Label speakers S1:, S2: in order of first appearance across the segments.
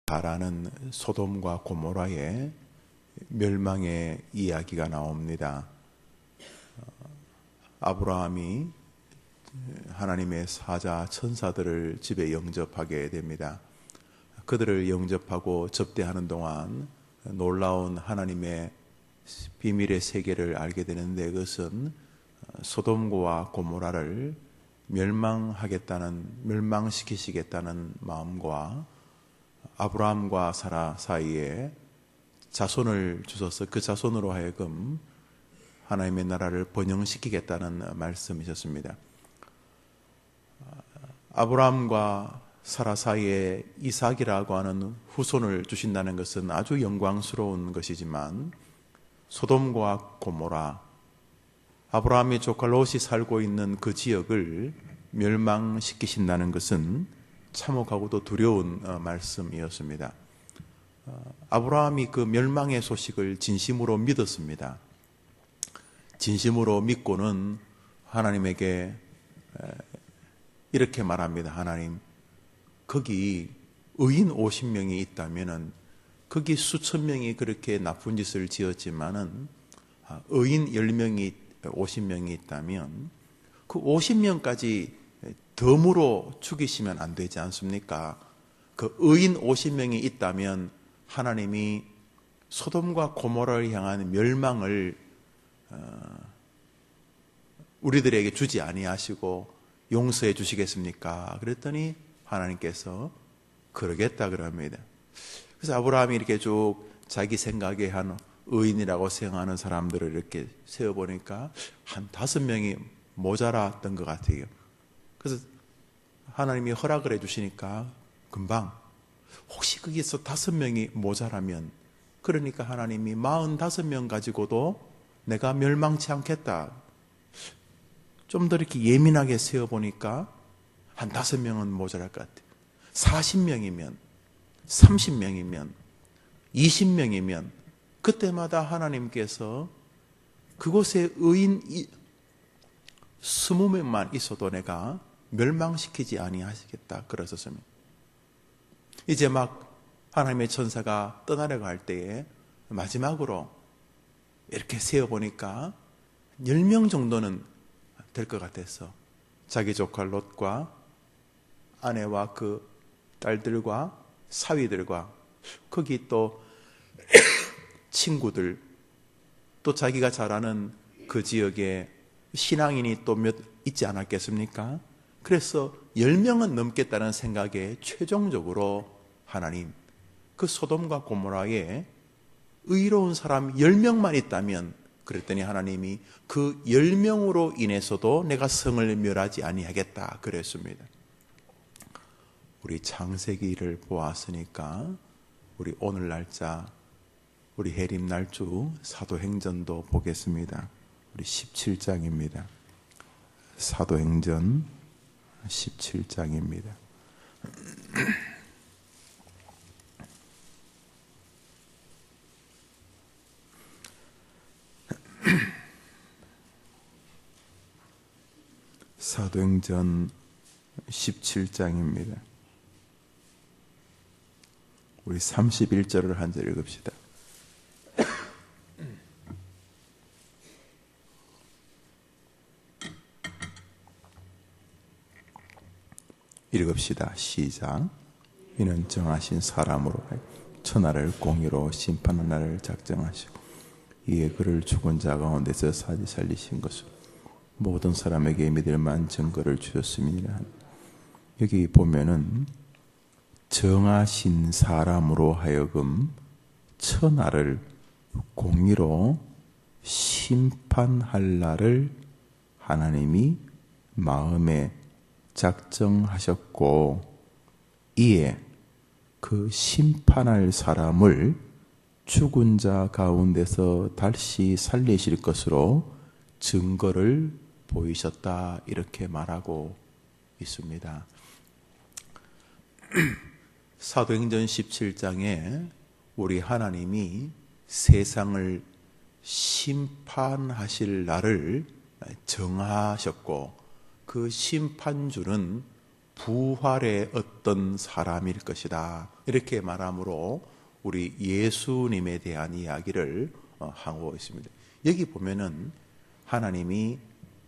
S1: 잘 아는 소돔과 고모라의 멸망의 이야기가 나옵니다. 아브라함이 하나님의 사자 천사들을 집에 영접하게 됩니다. 그들을 영접하고 접대하는 동안 놀라운 하나님의 비밀의 세계를 알게 되는데, 그것은 소돔과 고모라를 멸망시키시겠다는 마음과 아브라함과 사라 사이에 자손을 주셔서 그 자손으로 하여금 하나님의 나라를 번영시키겠다는 말씀이셨습니다. 아브라함과 사라 사이에 이삭이라고 하는 후손을 주신다는 것은 아주 영광스러운 것이지만, 소돔과 고모라, 아브라함의 조카 롯이 살고 있는 그 지역을 멸망시키신다는 것은 참혹하고도 두려운 말씀이었습니다. 아브라함이 그 멸망의 소식을 진심으로 믿었습니다. 진심으로 믿고는 하나님에게 이렇게 말합니다. 하나님, 거기 의인 50명이 있다면은, 거기 수천 명이 그렇게 나쁜 짓을 지었지만은 의인 10명이 50명이 있다면 그 50명까지 덤으로 죽이시면 안 되지 않습니까? 그 의인 50명이 있다면 하나님이 소돔과 고모라를 향한 멸망을 우리들에게 주지 아니하시고 용서해 주시겠습니까? 그랬더니 하나님께서 그러겠다 그럽니다. 그래서 아브라함이 이렇게 쭉 자기 생각에 한 의인이라고 생각하는 사람들을 이렇게 세어보니까 한 5명이 모자랐던 것 같아요. 그래서 하나님이 허락을 해주시니까 금방, 혹시 거기서 5명이 모자라면, 그러니까 하나님이 45명 가지고도 내가 멸망치 않겠다. 좀 더 이렇게 예민하게 세어보니까 한 5명은 모자랄 것 같아요. 40명이면, 30명이면, 20명이면 그때마다 하나님께서 그곳에 의인 20명만 있어도 내가 멸망시키지 아니하시겠다 그러셨습니다. 이제 막 하나님의 천사가 떠나려고 할 때에 마지막으로 이렇게 세어보니까 10명 정도는 될 것 같아서 자기 조카 롯과 아내와 그 딸들과 사위들과 거기 또 친구들, 또 자기가 잘 아는 그 지역에 신앙인이 또 몇 있지 않았겠습니까? 그래서 10명은 넘겠다는 생각에 최종적으로 하나님, 그 소돔과 고모라에 의로운 사람 10명만 있다면, 그랬더니 하나님이 그 10명으로 인해서도 내가 성을 멸하지 아니하겠다 그랬습니다. 우리 창세기를 보았으니까 우리 오늘 날짜, 우리 해림 날주 사도행전도 보겠습니다. 우리 17장입니다. 사도행전 17장입니다. 사도행전 17장입니다. 우리 31절을 한 절 읽읍시다. 읽읍시다. 시작. 이는 정하신 사람으로 천하를 공의로 심판하는 날을 작정하시고 이에 그를 죽은 자 가운데서 살리신 것으로 모든 사람에게 믿을 만한 증거를 주셨음이니라. 여기 보면은 정하신 사람으로 하여금 천하를 공의로 심판할 날을 하나님이 마음에 작정하셨고, 이에 그 심판할 사람을 죽은 자 가운데서 다시 살리실 것으로 증거를 보이셨다, 이렇게 말하고 있습니다. 사도행전 17장에 우리 하나님이 세상을 심판하실 날을 정하셨고, 그 심판주는 부활의 어떤 사람일 것이다. 이렇게 말함으로 우리 예수님에 대한 이야기를 하고 있습니다. 여기 보면은 하나님이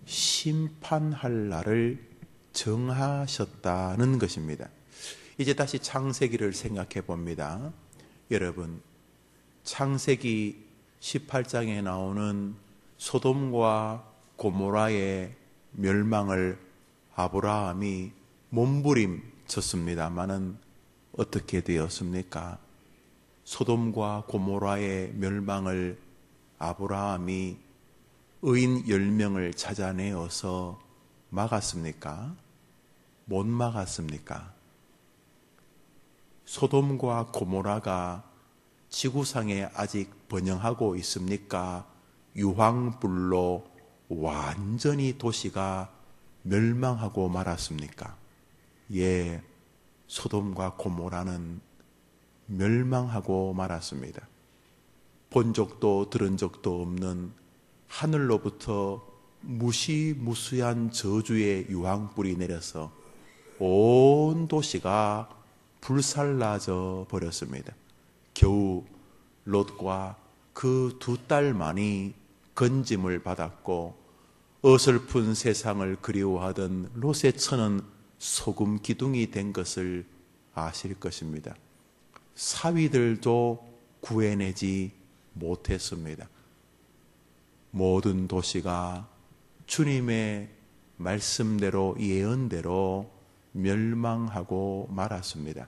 S1: 심판할 날을 정하셨다는 것입니다. 이제 다시 창세기를 생각해 봅니다. 여러분, 창세기 18장에 나오는 소돔과 고모라의 멸망을 아브라함이 몸부림쳤습니다마는 어떻게 되었습니까? 소돔과 고모라의 멸망을 아브라함이 의인 10명을 찾아내어서 막았습니까? 못 막았습니까? 소돔과 고모라가 지구상에 아직 번영하고 있습니까? 유황불로 완전히 도시가 멸망하고 말았습니까? 예, 소돔과 고모라는 멸망하고 말았습니다. 본 적도 들은 적도 없는 하늘로부터 무시무시한 저주의 유황불이 내려서 온 도시가 불살라져 버렸습니다. 겨우 롯과 그 두 딸만이 건짐을 받았고 어설픈 세상을 그리워하던 롯의 처는 소금 기둥이 된 것을 아실 것입니다. 사위들도 구해내지 못했습니다. 모든 도시가 주님의 말씀대로 예언대로 멸망하고 말았습니다.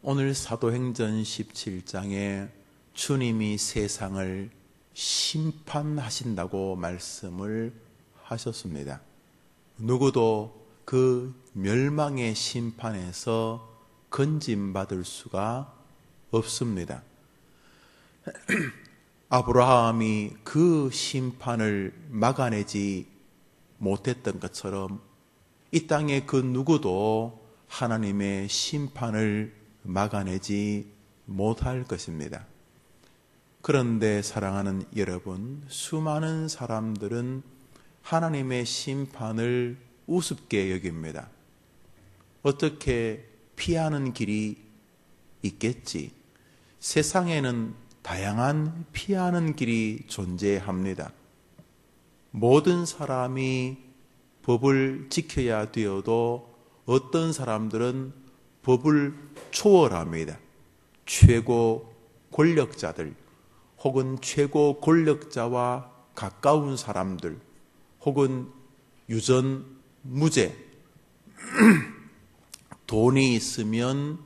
S1: 오늘 사도행전 17장에 주님이 세상을 심판하신다고 말씀을 하셨습니다. 누구도 그 멸망의 심판에서 건짐받을 수가 없습니다. 아브라함이 그 심판을 막아내지 못했던 것처럼 이 땅의 그 누구도 하나님의 심판을 막아내지 못할 것입니다. 그런데 사랑하는 여러분, 수많은 사람들은 하나님의 심판을 우습게 여깁니다. 어떻게 피하는 길이 있겠지? 세상에는 다양한 피하는 길이 존재합니다. 모든 사람이 법을 지켜야 되어도 어떤 사람들은 법을 초월합니다. 최고 권력자들 혹은 최고 권력자와 가까운 사람들 혹은 유전무죄 돈이 있으면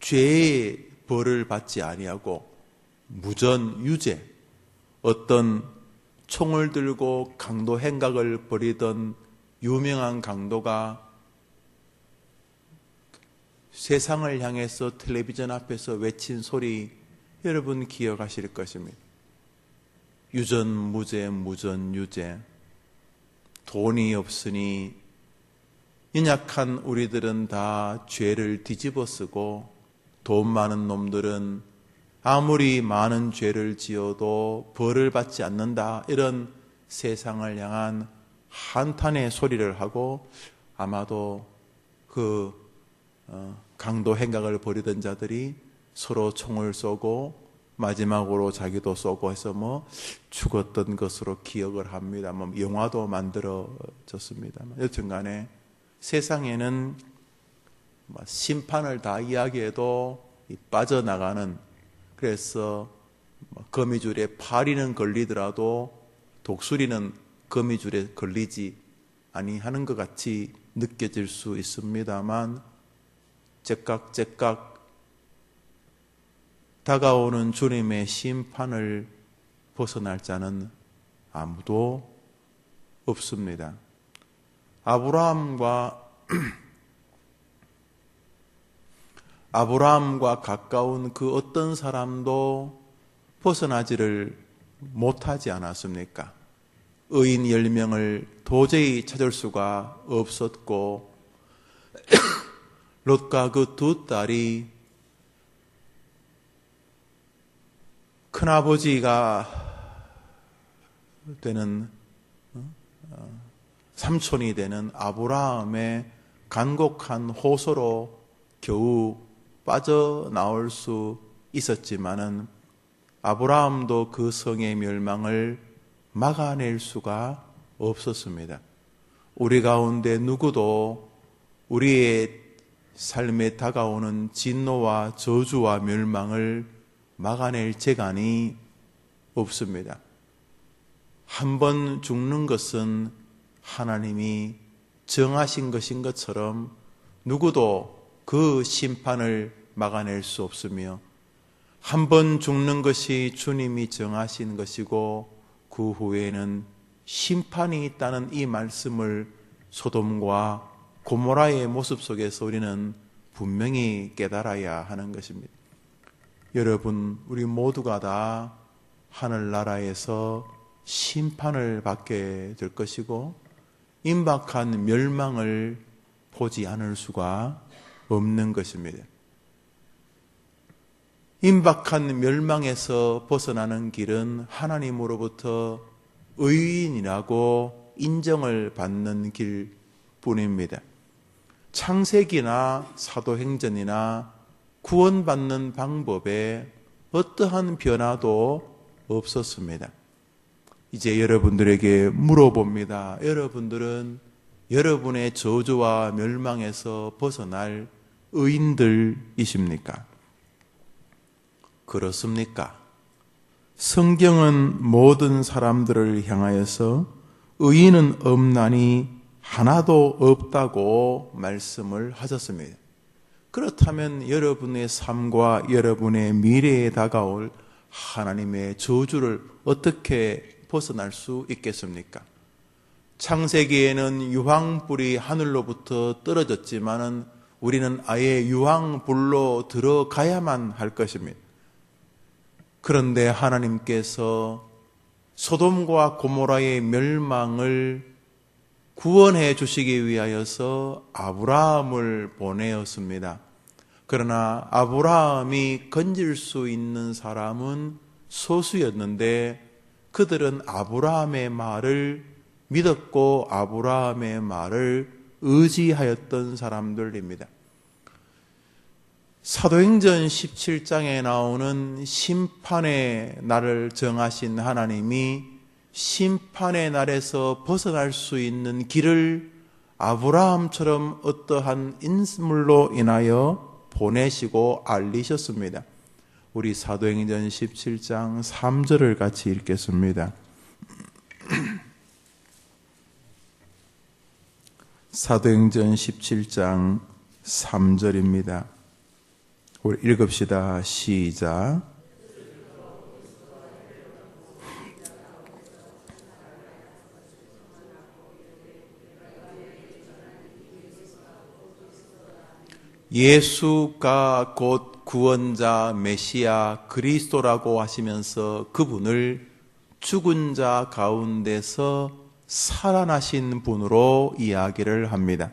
S1: 죄의 벌을 받지 아니하고 무전유죄, 어떤 총을 들고 강도 행각을 벌이던 유명한 강도가 세상을 향해서 텔레비전 앞에서 외친 소리 여러분 기억하실 것입니다. 유전무죄, 무전유죄. 돈이 없으니 연약한 우리들은 다 죄를 뒤집어 쓰고 돈 많은 놈들은 아무리 많은 죄를 지어도 벌을 받지 않는다. 이런 세상을 향한 한탄의 소리를 하고 아마도 그 강도 행각을 벌이던 자들이 서로 총을 쏘고 마지막으로 자기도 쏘고 해서 죽었던 것으로 기억을 합니다. 영화도 만들어졌습니다만 여튼간에 세상에는 심판을 다 이야기해도 빠져나가는, 그래서 거미줄에 파리는 걸리더라도 독수리는 거미줄에 걸리지 아니하는 것 같이 느껴질 수 있습니다만 째깍째깍 다가오는 주님의 심판을 벗어날 자는 아무도 없습니다. 아브라함과 가까운 그 어떤 사람도 벗어나지를 못하지 않았습니까? 의인 10명을 도저히 찾을 수가 없었고 롯과 그 두 딸이 큰아버지가 되는 삼촌이 되는 아브라함의 간곡한 호소로 겨우 빠져나올 수 있었지만은 아브라함도 그 성의 멸망을 막아낼 수가 없었습니다. 우리 가운데 누구도 우리의 삶에 다가오는 진노와 저주와 멸망을 막아낼 재간이 없습니다. 한 번 죽는 것은 하나님이 정하신 것인 것처럼 누구도 그 심판을 막아낼 수 없으며, 한 번 죽는 것이 주님이 정하신 것이고 그 후에는 심판이 있다는 이 말씀을 소돔과 고모라의 모습 속에서 우리는 분명히 깨달아야 하는 것입니다. 여러분, 우리 모두가 다 하늘나라에서 심판을 받게 될 것이고 임박한 멸망을 보지 않을 수가 없는 것입니다. 임박한 멸망에서 벗어나는 길은 하나님으로부터 의인이라고 인정을 받는 길뿐입니다. 창세기나 사도행전이나 구원받는 방법에 어떠한 변화도 없었습니다. 이제 여러분들에게 물어봅니다. 여러분들은 여러분의 저주와 멸망에서 벗어날 의인들이십니까? 그렇습니까? 성경은 모든 사람들을 향하여서 의인은 없나니 하나도 없다고 말씀을 하셨습니다. 그렇다면 여러분의 삶과 여러분의 미래에 다가올 하나님의 저주를 어떻게 벗어날 수 있겠습니까? 창세기에는 유황불이 하늘로부터 떨어졌지만은 우리는 아예 유황불로 들어가야만 할 것입니다. 그런데 하나님께서 소돔과 고모라의 멸망을 구원해 주시기 위하여서 아브라함을 보내었습니다. 그러나 아브라함이 건질 수 있는 사람은 소수였는데 그들은 아브라함의 말을 믿었고 아브라함의 말을 의지하였던 사람들입니다. 사도행전 17장에 나오는 심판의 날을 정하신 하나님이 심판의 날에서 벗어날 수 있는 길을 아브라함처럼 어떠한 인물로 인하여 보내시고 알리셨습니다. 우리 사도행전 17장 3절을 같이 읽겠습니다. 사도행전 17장 3절입니다. 우리 읽읍시다. 시작. 예수가 곧 구원자 메시아 그리스도라고 하시면서 그분을 죽은 자 가운데서 살아나신 분으로 이야기를 합니다.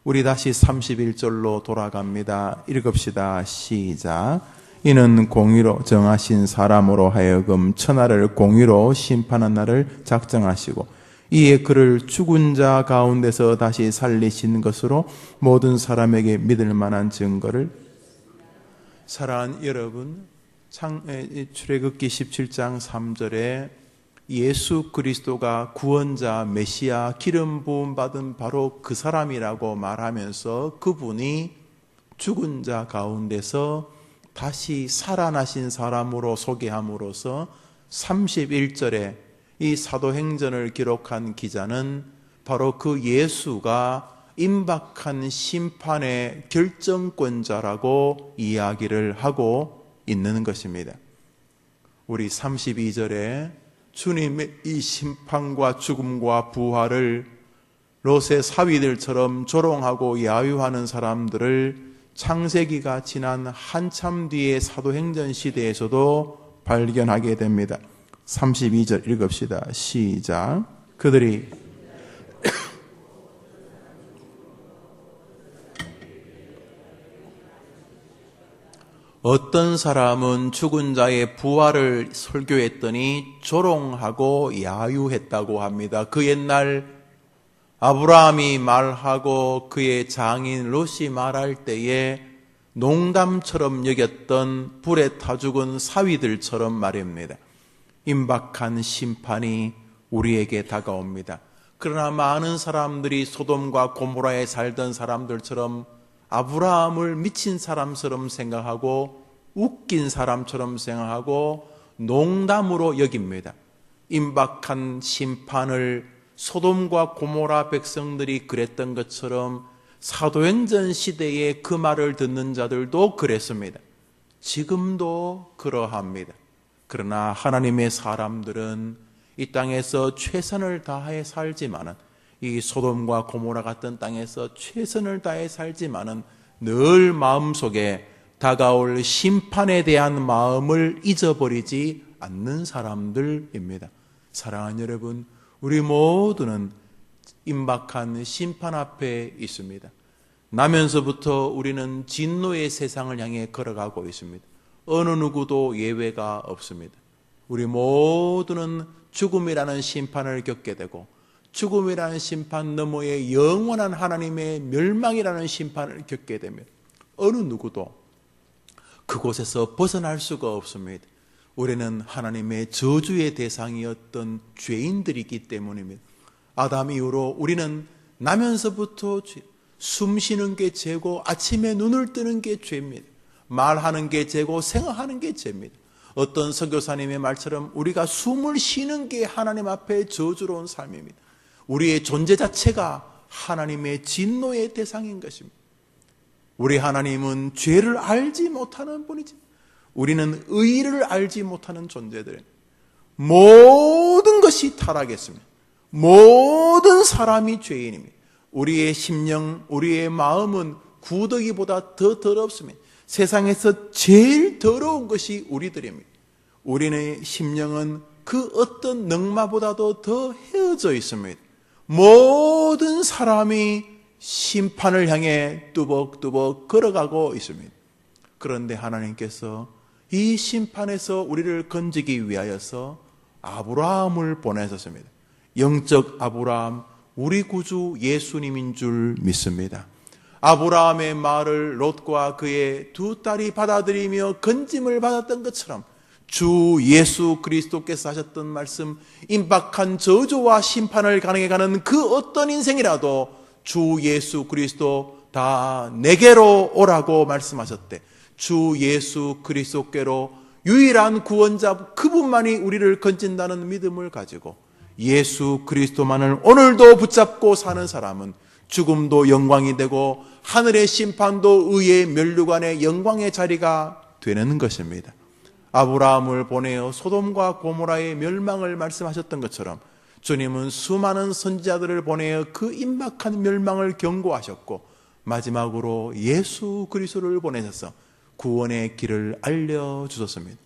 S1: 우리 다시 31절로 돌아갑니다. 읽읍시다. 시작. 이는 공의로 정하신 사람으로 하여금 천하를 공의로 심판한 날을 작정하시고 이에 그를 죽은 자 가운데서 다시 살리신 것으로 모든 사람에게 믿을 만한 증거를. 사랑하는 여러분, 출애굽기 17장 3절에 예수 그리스도가 구원자 메시아 기름 부음 받은 바로 그 사람이라고 말하면서 그분이 죽은 자 가운데서 다시 살아나신 사람으로 소개함으로써 31절에 이 사도행전을 기록한 기자는 바로 그 예수가 임박한 심판의 결정권자라고 이야기를 하고 있는 것입니다. 우리 32절에 주님의 이 심판과 죽음과 부활을 롯의 사위들처럼 조롱하고 야유하는 사람들을 창세기가 지난 한참 뒤의 사도행전 시대에서도 발견하게 됩니다. 32절 읽읍시다. 시작. 그들이 어떤 사람은 죽은 자의 부활을 설교했더니 조롱하고 야유했다고 합니다. 그 옛날 아브라함이 말하고 그의 장인 롯이 말할 때에 농담처럼 여겼던 불에 타 죽은 사위들처럼 말입니다. 임박한 심판이 우리에게 다가옵니다. 그러나 많은 사람들이 소돔과 고모라에 살던 사람들처럼 아브라함을 미친 사람처럼 생각하고 웃긴 사람처럼 생각하고 농담으로 여깁니다. 임박한 심판을 소돔과 고모라 백성들이 그랬던 것처럼 사도행전 시대에 그 말을 듣는 자들도 그랬습니다. 지금도 그러합니다. 그러나 하나님의 사람들은 이 땅에서 최선을 다해 살지만은, 이 소돔과 고모라 같은 땅에서 최선을 다해 살지만은 늘 마음속에 다가올 심판에 대한 마음을 잊어버리지 않는 사람들입니다. 사랑하는 여러분, 우리 모두는 임박한 심판 앞에 있습니다. 나면서부터 우리는 진노의 세상을 향해 걸어가고 있습니다. 어느 누구도 예외가 없습니다. 우리 모두는 죽음이라는 심판을 겪게 되고, 죽음이라는 심판 너머에 영원한 하나님의 멸망이라는 심판을 겪게 됩니다. 어느 누구도 그곳에서 벗어날 수가 없습니다. 우리는 하나님의 저주의 대상이었던 죄인들이기 때문입니다. 아담 이후로 우리는 나면서부터 숨 쉬는 게 죄고 아침에 눈을 뜨는 게 죄입니다. 말하는 게 죄고 생각하는 게 죄입니다. 어떤 선교사님의 말처럼 우리가 숨을 쉬는 게 하나님 앞에 저주로운 삶입니다. 우리의 존재 자체가 하나님의 진노의 대상인 것입니다. 우리 하나님은 죄를 알지 못하는 분이지, 우리는 의를 알지 못하는 존재들입니다. 모든 것이 타락했습니다. 모든 사람이 죄인입니다. 우리의 심령, 우리의 마음은 구더기보다 더 더럽습니다. 세상에서 제일 더러운 것이 우리들입니다. 우리의 심령은 그 어떤 넝마보다도 더 헤어져 있습니다. 모든 사람이 심판을 향해 뚜벅뚜벅 걸어가고 있습니다. 그런데 하나님께서 이 심판에서 우리를 건지기 위하여서 아브라함을 보내셨습니다. 영적 아브라함, 우리 구주 예수님인 줄 믿습니다. 아브라함의 말을 롯과 그의 두 딸이 받아들이며 건짐을 받았던 것처럼 주 예수 그리스도께서 하셨던 말씀, 임박한 저주와 심판을 가능해 가는 그 어떤 인생이라도 주 예수 그리스도 다 내게로 오라고 말씀하셨대. 주 예수 그리스도께로 유일한 구원자 그분만이 우리를 건진다는 믿음을 가지고 예수 그리스도만을 오늘도 붙잡고 사는 사람은 죽음도 영광이 되고 하늘의 심판도 의의 면류관의 영광의 자리가 되는 것입니다. 아브라함을 보내어 소돔과 고모라의 멸망을 말씀하셨던 것처럼 주님은 수많은 선지자들을 보내어 그 임박한 멸망을 경고하셨고 마지막으로 예수 그리스도를 보내셔서 구원의 길을 알려주셨습니다.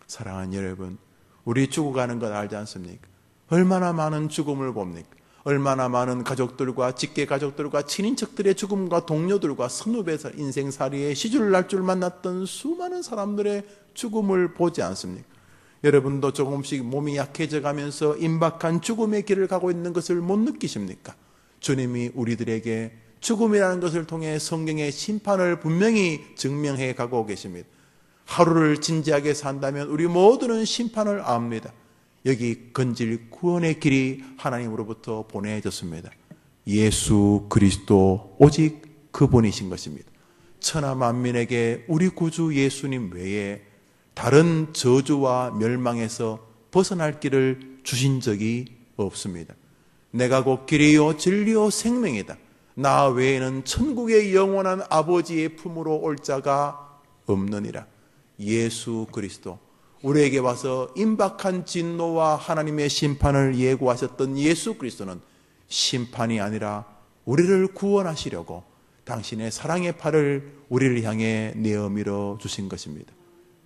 S1: 사랑하는 여러분, 우리 죽어가는 것 알지 않습니까? 얼마나 많은 죽음을 봅니까? 얼마나 많은 가족들과 직계 가족들과 친인척들의 죽음과 동료들과 선후배사 인생살이에 시주를 날 줄 만났던 수많은 사람들의 죽음을 보지 않습니까? 여러분도 조금씩 몸이 약해져 가면서 임박한 죽음의 길을 가고 있는 것을 못 느끼십니까? 주님이 우리들에게 죽음이라는 것을 통해 성경의 심판을 분명히 증명해 가고 계십니다. 하루를 진지하게 산다면 우리 모두는 심판을 압니다. 여기 건질 구원의 길이 하나님으로부터 보내졌습니다. 예수 그리스도 오직 그분이신 것입니다. 천하 만민에게 우리 구주 예수님 외에 다른 저주와 멸망에서 벗어날 길을 주신 적이 없습니다. 내가 곧 길이요 진리요 생명이다. 나 외에는 천국의 영원한 아버지의 품으로 올 자가 없느니라. 예수 그리스도, 우리에게 와서 임박한 진노와 하나님의 심판을 예고하셨던 예수 그리스도는 심판이 아니라 우리를 구원하시려고 당신의 사랑의 팔을 우리를 향해 내어밀어 주신 것입니다.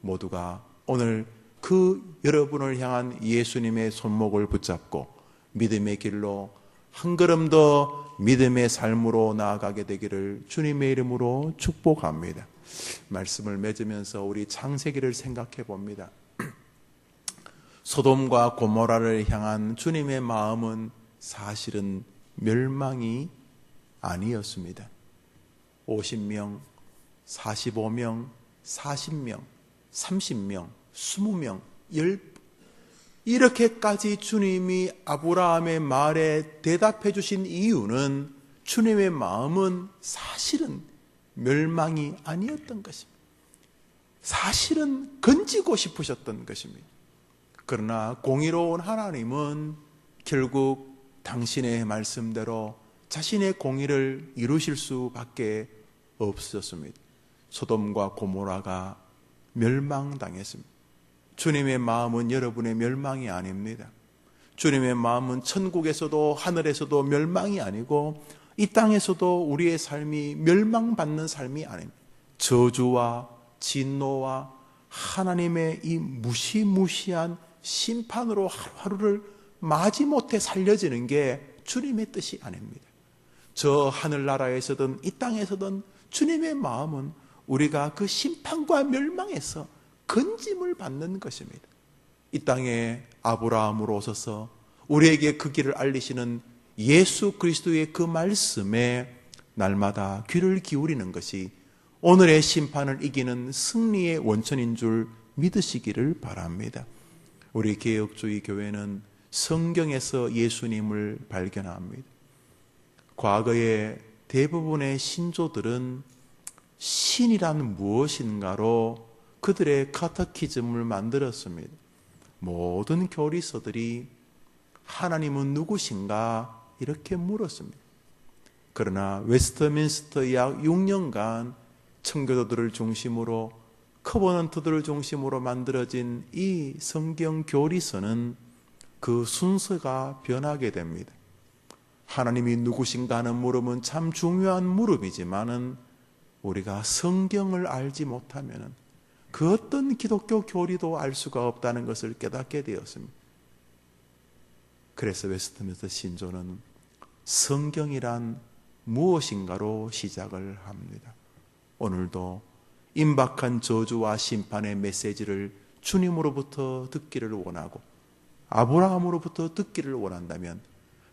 S1: 모두가 오늘 그 여러분을 향한 예수님의 손목을 붙잡고 믿음의 길로 한 걸음 더 믿음의 삶으로 나아가게 되기를 주님의 이름으로 축복합니다. 말씀을 맺으면서 우리 창세기를 생각해 봅니다. 소돔과 고모라를 향한 주님의 마음은 사실은 멸망이 아니었습니다. 50명, 45명, 40명, 30명, 20명, 10 이렇게까지 주님이 아브라함의 말에 대답해 주신 이유는 주님의 마음은 사실은 멸망이 아니었던 것입니다. 사실은 건지고 싶으셨던 것입니다. 그러나 공의로운 하나님은 결국 당신의 말씀대로 자신의 공의를 이루실 수밖에 없었습니다. 소돔과 고모라가 멸망당했습니다. 주님의 마음은 여러분의 멸망이 아닙니다. 주님의 마음은 천국에서도 하늘에서도 멸망이 아니고 이 땅에서도 우리의 삶이 멸망받는 삶이 아닙니다. 저주와 진노와 하나님의 이 무시무시한 심판으로 하루하루를 마지못해 살려지는 게 주님의 뜻이 아닙니다. 저 하늘나라에서든 이 땅에서든 주님의 마음은 우리가 그 심판과 멸망에서 건짐을 받는 것입니다. 이 땅에 아브라함으로 오셔서 우리에게 그 길을 알리시는 예수 그리스도의 그 말씀에 날마다 귀를 기울이는 것이 오늘의 심판을 이기는 승리의 원천인 줄 믿으시기를 바랍니다. 우리 개혁주의 교회는 성경에서 예수님을 발견합니다. 과거의 대부분의 신조들은 신이란 무엇인가로 그들의 카테키즘을 만들었습니다. 모든 교리서들이 하나님은 누구신가 이렇게 물었습니다. 그러나 웨스트민스터 약 6년간 청교도들을 중심으로 커버넌트들을 중심으로 만들어진 이 성경 교리서는 그 순서가 변하게 됩니다. 하나님이 누구신가 하는 물음은 참 중요한 물음이지만은 우리가 성경을 알지 못하면 그 어떤 기독교 교리도 알 수가 없다는 것을 깨닫게 되었습니다. 그래서 웨스트민스터 신조는 성경이란 무엇인가로 시작을 합니다. 오늘도 임박한 저주와 심판의 메시지를 주님으로부터 듣기를 원하고 아브라함으로부터 듣기를 원한다면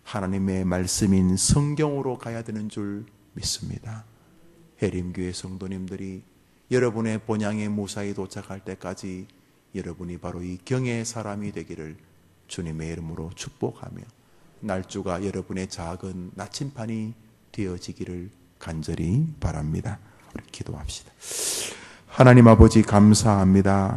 S1: 하나님의 말씀인 성경으로 가야 되는 줄 믿습니다. 해림교회 성도님들이 여러분의 본향에 무사히 도착할 때까지 여러분이 바로 이 경의 사람이 되기를 주님의 이름으로 축복하며 날주가 여러분의 작은 나침판이 되어지기를 간절히 바랍니다. 우리 기도합시다. 하나님 아버지 감사합니다.